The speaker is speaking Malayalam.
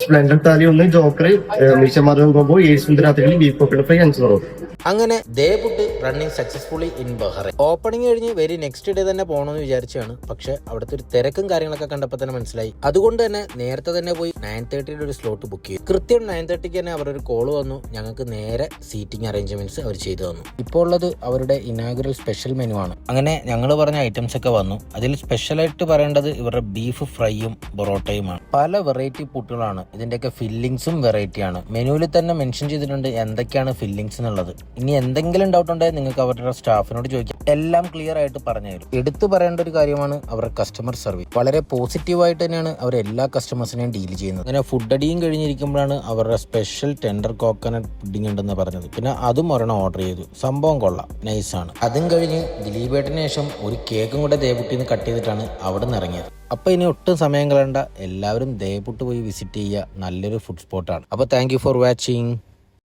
Splendor thali 1, joker, Meeshamadhavan combo, 7 സുന്ദരാത്രികളിൽ ബീഫ് പോപ്പിൾ ഫ്രൈ 5 കുറവ്. അങ്ങനെ ദേപുട്ട് running successfully in Bahrain. Opening കഴിഞ്ഞ് വെരി നെക്സ്റ്റ് ഡേ തന്നെ പോകണമെന്ന് വിചാരിച്ചാണ്. പക്ഷെ അവിടുത്തെ ഒരു തിരക്കും കാര്യങ്ങളൊക്കെ കണ്ടപ്പോൾ തന്നെ മനസ്സിലായി. അതുകൊണ്ട് തന്നെ നേരത്തെ തന്നെ പോയി 9:30 ഒരു സ്ലോട്ട് ബുക്ക് ചെയ്തു. കൃത്യം 9:30 തന്നെ അവരൊരു കോൾ വന്നു. ഞങ്ങൾക്ക് നേരെ സീറ്റിംഗ് അറേഞ്ച്മെന്റ്സ് അവർ ചെയ്തു തന്നു. ഇപ്പോൾ ഉള്ളത് അവരുടെ ഇനാഗുറൽ സ്പെഷ്യൽ മെനു ആണ്. അങ്ങനെ ഞങ്ങൾ പറഞ്ഞ ഐറ്റംസ് ഒക്കെ വന്നു. അതിൽ സ്പെഷ്യലായിട്ട് പറയേണ്ടത് ഇവരുടെ ബീഫ് ഫ്രൈയും പൊറോട്ടയുമാണ്. പല വെറൈറ്റി പുട്ടുകളാണ്. ഇതിന്റെയൊക്കെ ഫില്ലിങ്സും വെറൈറ്റി ആണ്. മെനുവിൽ തന്നെ മെൻഷൻ ചെയ്തിട്ടുണ്ട് എന്തൊക്കെയാണ് ഫില്ലിങ്സ് എന്നുള്ളത്. ഇനി എന്തെങ്കിലും ഡൗട്ട് ഉണ്ടെങ്കിൽ നിങ്ങൾക്ക് അവരുടെ സ്റ്റാഫിനോട് ചോദിക്കാം. എല്ലാം ക്ലിയർ ആയിട്ട് പറഞ്ഞു തരും. എടുത്തു പറയേണ്ട ഒരു കാര്യമാണ് അവരുടെ കസ്റ്റമർ സർവീസ്. വളരെ പോസിറ്റീവായിട്ട് തന്നെയാണ് അവർ എല്ലാ കസ്റ്റമേഴ്സിനെയും ഡീൽ ചെയ്യുന്നത്. അങ്ങനെ ഫുഡ് അടിയും കഴിഞ്ഞിരിക്കുമ്പോഴാണ് അവരുടെ സ്പെഷ്യൽ ടെൻഡർ കോക്കനട്ട് പുഡിംഗ് ഉണ്ടെന്ന് പറഞ്ഞത്. പിന്നെ അതും ഒരെണ്ണം ഓർഡർ ചെയ്തു. സംഭവം കൊള്ളാം, നൈസാണ്. അതും കഴിഞ്ഞ് ദിലീപേട്ടന് ശേഷം ഒരു കേക്കും കൂടെ ദേവപുട്ടിന്ന് കട്ട് ചെയ്തിട്ടാണ് അവിടെ നിന്ന് ഇറങ്ങിയത്. അപ്പോൾ ഇനി ഒട്ടും സമയം കളയണ്ട, എല്ലാവരും ദേവപുട്ട് പോയി വിസിറ്റ് ചെയ്യുക. നല്ലൊരു ഫുഡ് സ്പോട്ടാണ്. അപ്പോൾ താങ്ക് യു ഫോർ വാച്ചിങ്.